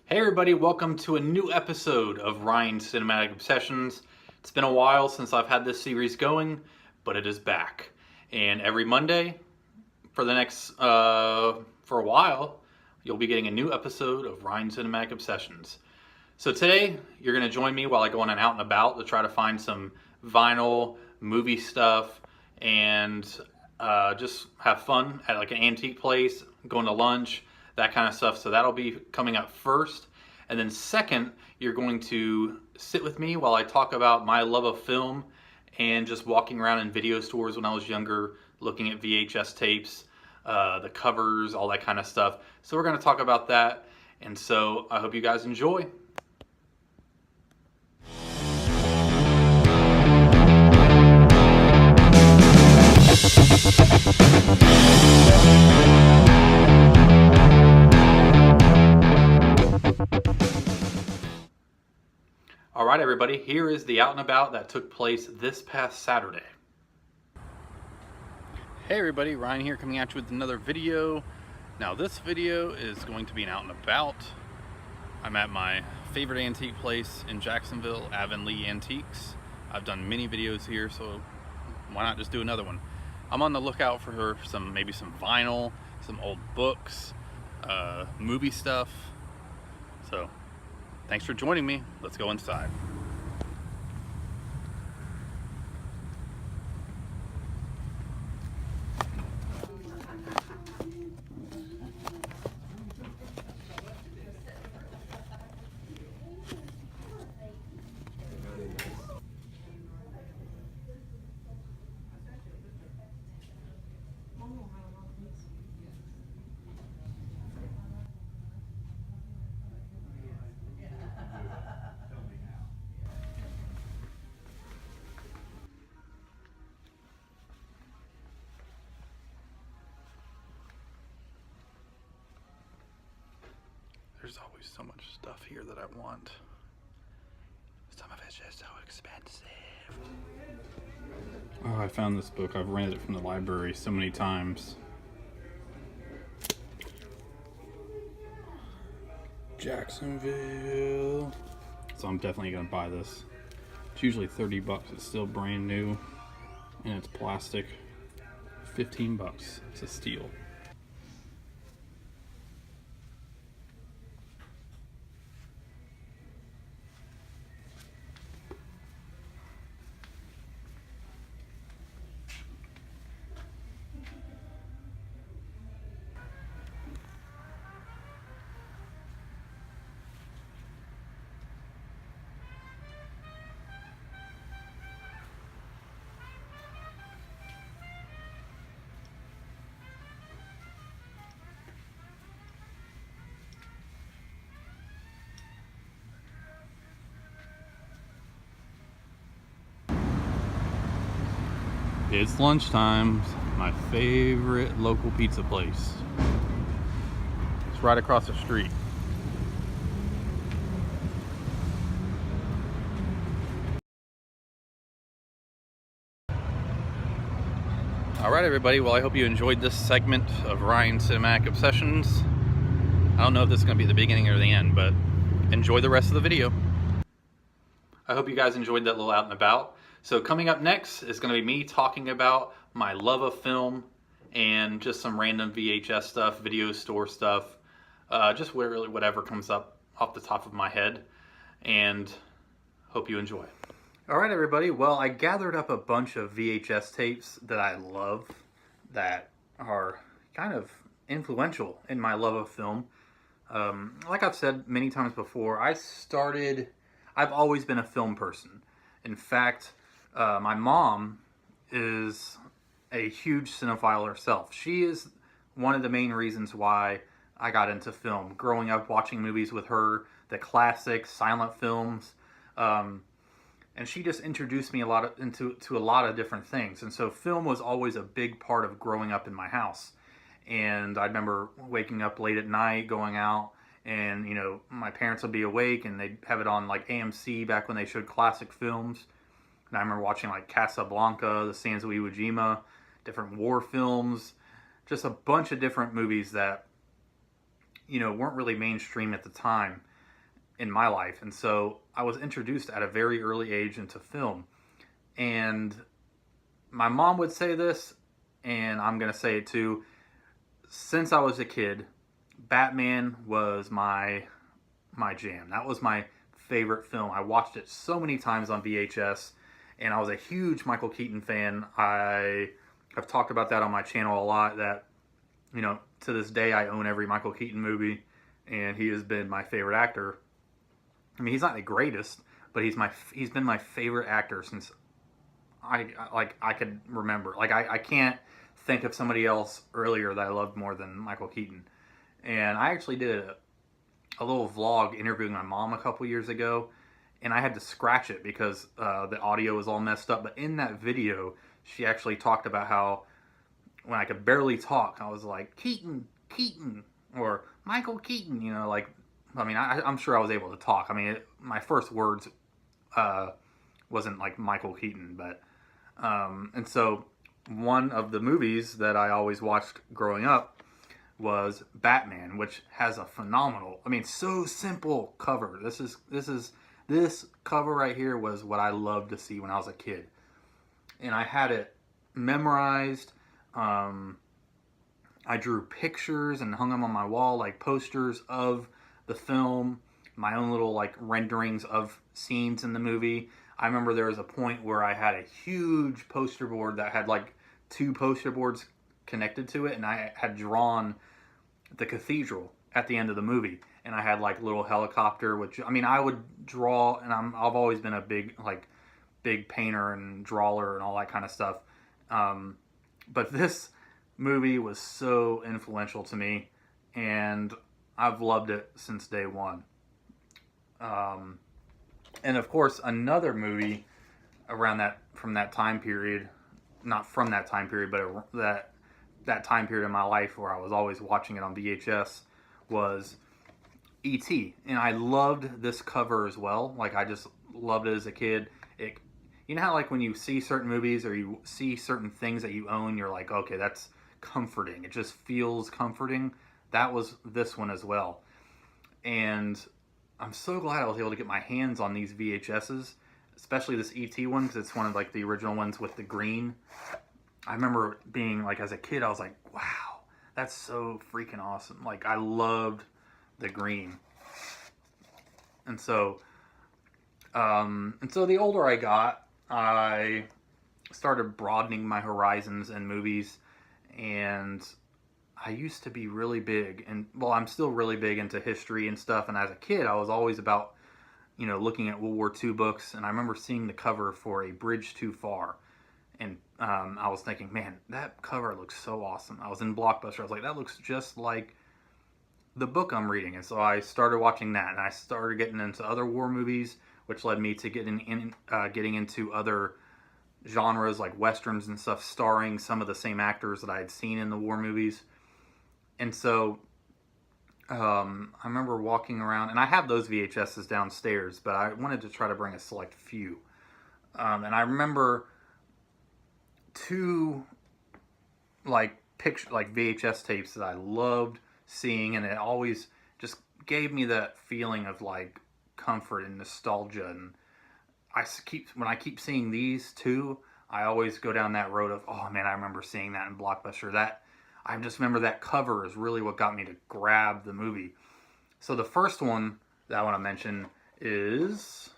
Hey everybody, welcome to a new episode of Ryan's Cinematic Obsessions. It's been a while since I've had this series going, but it is back. And every Monday, for the next, for a while, you'll be getting a new episode of Ryan's Cinematic Obsessions. So today, you're going to join me while I go on an out and about to try to find some vinyl, movie stuff, and just have fun at like an antique place, going to lunch, that kind of stuff. So that'll be coming up first. And then second, you're going to sit with me while I talk about my love of film and just walking around in video stores when I was younger, looking at VHS tapes, the covers, all that kind of stuff. So we're going to talk about that. And so I hope you guys enjoy. All right, everybody, here is the out and about that took place this past Saturday. Hey everybody, Ryan here coming at you with another video. Now this video is going to be an out and about. I'm at my favorite antique place in Jacksonville, Avonlea Antiques. I've done many videos here, so why not just do another one? I'm on the lookout for maybe some vinyl, some old books, movie stuff. So thanks for joining me. Let's go inside. There's always so much stuff here that I want. Some of it's just so expensive. Oh, I found this book. I've rented it from the library so many times. Jacksonville. So I'm definitely gonna buy this. It's usually 30 bucks. It's still brand new and it's plastic. 15 bucks. It's a steal. It's lunchtime. My favorite local pizza place. It's right across the street. All right, everybody. Well, I hope you enjoyed this segment of Ryan's Cinematic Obsessions. I don't know if this is going to be the beginning or the end, but enjoy the rest of the video. I hope you guys enjoyed that little out and about. So coming up next is going to be me talking about my love of film and just some random VHS stuff, video store stuff, just really whatever comes up off the top of my head, and hope you enjoy. All right, everybody. Well, I gathered up a bunch of VHS tapes that I love that are kind of influential in my love of film. Like I've said many times before, I've always been a film person. In fact, my mom is a huge cinephile herself. She is one of the main reasons why I got into film. Growing up watching movies with her, the classic silent films, and she just introduced me to a lot of different things. And so film was always a big part of growing up in my house. And I remember waking up late at night, going out, and my parents would be awake and they'd have it on like AMC back when they showed classic films. And I remember watching like Casablanca, The Sands of Iwo Jima, different war films, just a bunch of different movies that weren't really mainstream at the time. in my life. And so I was introduced at a very early age into film. And my mom would say this, and I'm going to say it too. Since I was a kid, Batman was my jam. That was my favorite film. I watched it so many times on VHS, and I was a huge Michael Keaton fan. I've talked about that on my channel a lot, that, you know, to this day I own every Michael Keaton movie, and he has been my favorite actor. I mean, he's not the greatest, but he's been my favorite actor since I could remember. Like, I can't think of somebody else earlier that I loved more than Michael Keaton. And I actually did a little vlog interviewing my mom a couple years ago, and I had to scratch it because the audio was all messed up. But in that video, she actually talked about how when I could barely talk, I was like, Keaton, Keaton, or Michael Keaton, you know, like, I mean, I'm sure I was able to talk. I mean, my first words wasn't like Michael Keaton, but, and so one of the movies that I always watched growing up was Batman, which has a phenomenal, I mean, so simple cover. This cover right here was what I loved to see when I was a kid. And I had it memorized. I drew pictures and hung them on my wall, like posters of the film, my own little like renderings of scenes in the movie. I remember there was a point where I had a huge poster board that had like 2 poster boards connected to it, and I had drawn the cathedral at the end of the movie, and I had like little helicopter, which, I mean, I would draw, and I've always been a big painter and drawer and all that kind of stuff. But this movie was so influential to me, and I've loved it since day one. And of course, another movie around from that time period, not from that time period, but that time period in my life where I was always watching it on VHS, was E.T. And I loved this cover as well. Like, I just loved it as a kid. You know how, like, when you see certain movies or you see certain things that you own, you're like, okay, that's comforting. It just feels comforting. That was this one as well. And I'm so glad I was able to get my hands on these VHSs, especially this E.T. one, because it's one of like the original ones with the green. I remember being like, as a kid, I was like, wow, that's so freaking awesome. Like, I loved the green. And so the older I got, I started broadening my horizons in movies, and I used to be really big, and well, I'm still really big into history and stuff. And as a kid, I was always about, you know, looking at World War II books. And I remember seeing the cover for A Bridge Too Far, and I was thinking, man, that cover looks so awesome. I was in Blockbuster. I was like, that looks just like the book I'm reading. And so I started watching that, and I started getting into other war movies, which led me to getting into other genres like westerns and stuff, starring some of the same actors that I had seen in the war movies. And so I remember walking around, and I have those VHSs downstairs, but I wanted to try to bring a select few. And I remember 2 like VHS tapes that I loved seeing, and it always just gave me that feeling of like comfort and nostalgia. And when I keep seeing these 2, I always go down that road of, oh man, I remember seeing that in Blockbuster. I just remember that cover is really what got me to grab the movie. So the first one that I want to mention is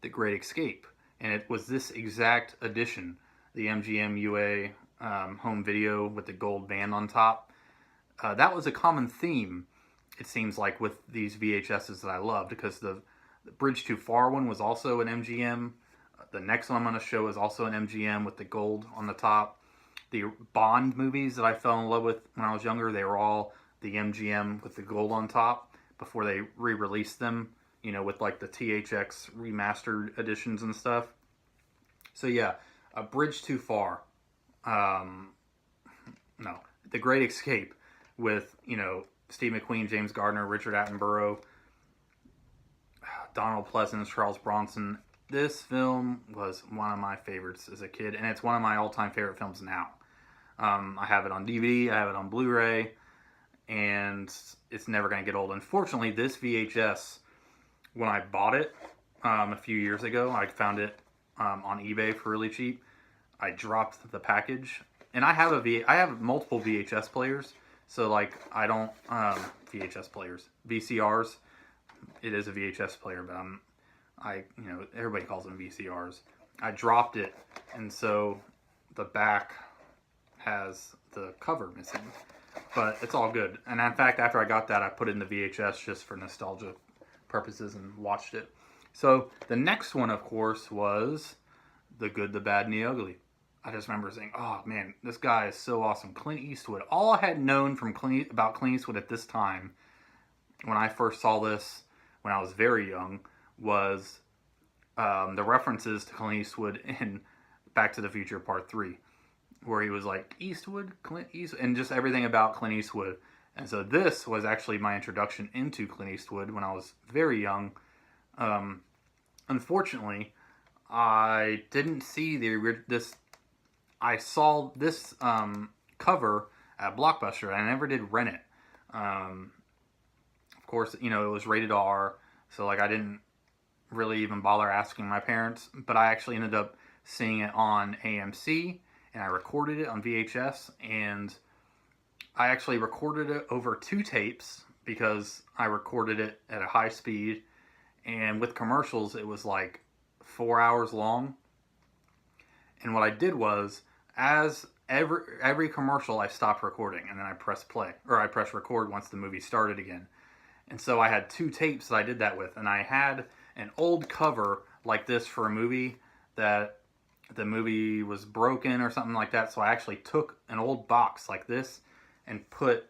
The Great Escape. And it was this exact edition, the MGM UA home video with the gold band on top. That was a common theme, it seems like, with these VHSs that I loved, because the Bridge Too Far one was also an MGM. The next one I'm going to show is also an MGM with the gold on the top. The Bond movies that I fell in love with when I was younger, they were all the MGM with the gold on top before they re-released them, you know, with like the THX remastered editions and stuff. So yeah, A Bridge Too Far. No, The Great Escape with, you know, Steve McQueen, James Gardner, Richard Attenborough, Donald Pleasence, Charles Bronson. This film was one of my favorites as a kid, and it's one of my all-time favorite films now. I have it on DVD, I have it on Blu-ray, and it's never going to get old. Unfortunately, this VHS, when I bought it a few years ago, I found it on eBay for really cheap. I dropped the package, and I have multiple VHS players. So like I don't VHS players, VCRs. It is a VHS player, but everybody calls them VCRs. I dropped it, and so the back has the cover missing, but it's all good. And in fact, after I got that, I put it in the VHS just for nostalgia purposes and watched it. So the next one, of course, was The Good, the Bad, and the Ugly. I just remember saying, oh man, this guy is so awesome. Clint Eastwood. All I had known from about Clint Eastwood at this time, when I first saw this when I was very young, was the references to Clint Eastwood in Back to the Future Part 3, where he was like, Clint Eastwood, and just everything about Clint Eastwood. And so this was actually my introduction into Clint Eastwood when I was very young. Unfortunately, I didn't see this. I saw this cover at Blockbuster, and I never did rent it. Of course, it was rated R, so like I didn't really even bother asking my parents. But I actually ended up seeing it on AMC, and I recorded it on VHS, and I actually recorded it over 2 tapes because I recorded it at a high speed, and with commercials it was like 4 hours long. And what I did was, as every commercial, I stopped recording, and then I pressed play, or I pressed record once the movie started again. And so I had 2 tapes that I did that with, and I had an old cover like this for a movie that the movie was broken or something like that. So I actually took an old box like this and put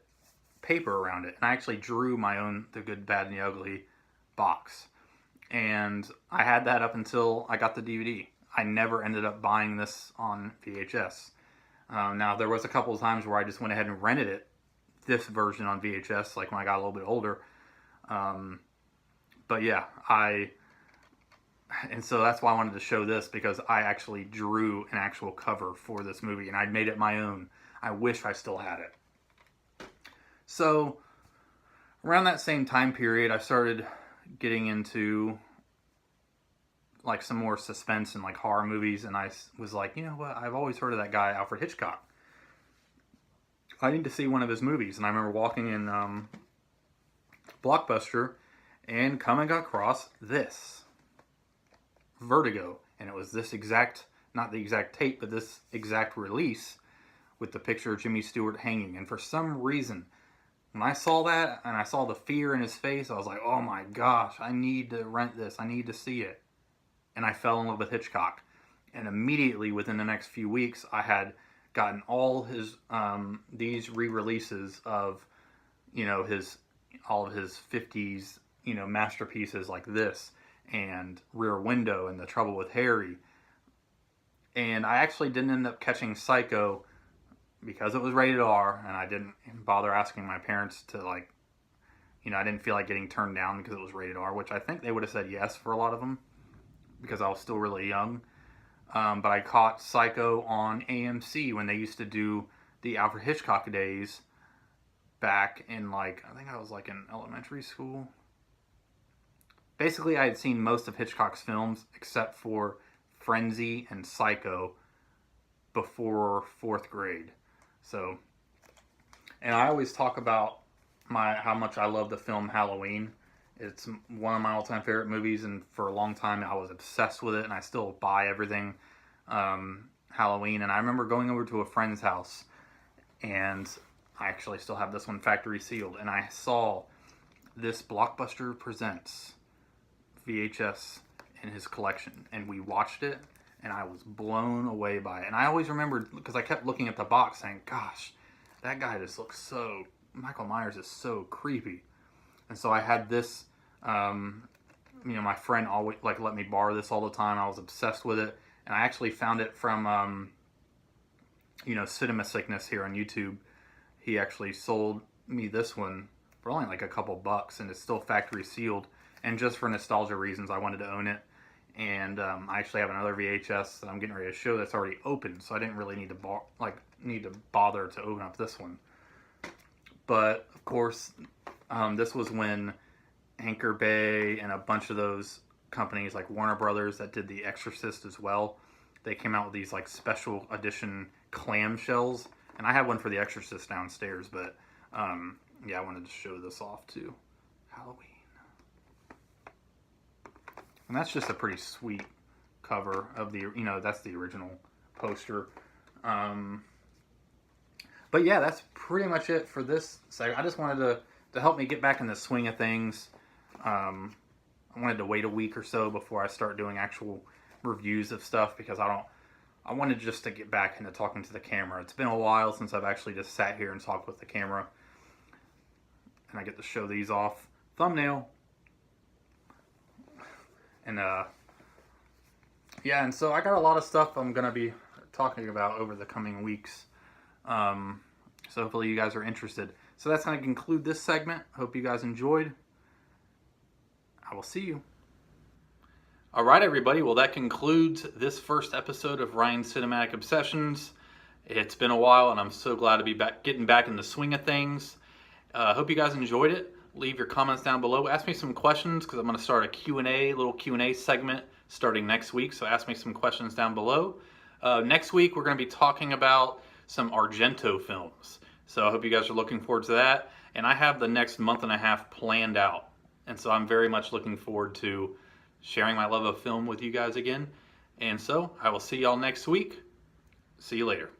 paper around it, and I actually drew my own The Good, Bad, and the Ugly box. And I had that up until I got the DVD. I never ended up buying this on VHS. Now, there was a couple of times where I just went ahead and rented it, this version on VHS, like when I got a little bit older. But yeah, and so that's why I wanted to show this, because I actually drew an actual cover for this movie, and I made it my own. I wish I still had it. So, around that same time period, I started getting into like some more suspense and like horror movies, and I was like, you know what, I've always heard of that guy Alfred Hitchcock. I need to see one of his movies. And I remember walking in Blockbuster and coming across this Vertigo, and it was this exact, not the exact tape, but this exact release with the picture of Jimmy Stewart hanging. And for some reason, when I saw that and I saw the fear in his face, I was like, oh my gosh, I need to rent this. I need to see it. And I fell in love with Hitchcock. And immediately within the next few weeks, I had gotten all his these re-releases of, all of his 50s, masterpieces like this, and Rear Window, and The Trouble with Harry. And I actually didn't end up catching Psycho because it was rated R, and I didn't bother asking my parents to, like, I didn't feel like getting turned down because it was rated R, which I think they would have said yes for a lot of them, because I was still really young. But I caught Psycho on AMC when they used to do the Alfred Hitchcock days back in, like, I think I was like in elementary school. Basically, I had seen most of Hitchcock's films except for Frenzy and Psycho before 4th grade. So, and I always talk about how much I love the film Halloween. It's one of my all-time favorite movies, and for a long time I was obsessed with it, and I still buy everything Halloween. And I remember going over to a friend's house, and I actually still have this one factory sealed, and I saw this Blockbuster Presents VHS in his collection, and we watched it, and I was blown away by it. And I always remembered, because I kept looking at the box saying, gosh, that guy just looks so, Michael Myers is so creepy. And so I had this, my friend always let me borrow this all the time. I was obsessed with it, and I actually found it from, Cinema Sickness here on YouTube. He actually sold me this one for only like a couple bucks, and it's still factory sealed. And just for nostalgia reasons, I wanted to own it. And I actually have another VHS that I'm getting ready to show that's already open, so I didn't really need to bother to open up this one. But of course, this was when Anchor Bay and a bunch of those companies like Warner Brothers that did The Exorcist as well, they came out with these like special edition clamshells, and I have one for The Exorcist downstairs, but yeah, I wanted to show this off too. Halloween. And that's just a pretty sweet cover of the, you know, that's the original poster. But yeah, that's pretty much it for this segment. I just wanted to help me get back in the swing of things. I wanted to wait a week or so before I start doing actual reviews of stuff, because I wanted just to get back into talking to the camera. It's been a while since I've actually just sat here and talked with the camera. And I get to show these off. Thumbnail. And yeah, and so I got a lot of stuff I'm going to be talking about over the coming weeks. So hopefully you guys are interested. So that's going to conclude this segment. Hope you guys enjoyed. I will see you. All right, everybody. Well, that concludes this first episode of Ryan's Cinematic Obsessions. It's been a while, and I'm so glad to be back, getting back in the swing of things. Hope you guys enjoyed it. Leave your comments down below. Ask me some questions, because I'm going to start a Q&A, little Q&A segment starting next week. So ask me some questions down below. Next week, we're going to be talking about some Argento films. So I hope you guys are looking forward to that. And I have the next month and a half planned out. And so I'm very much looking forward to sharing my love of film with you guys again. And so I will see y'all next week. See you later.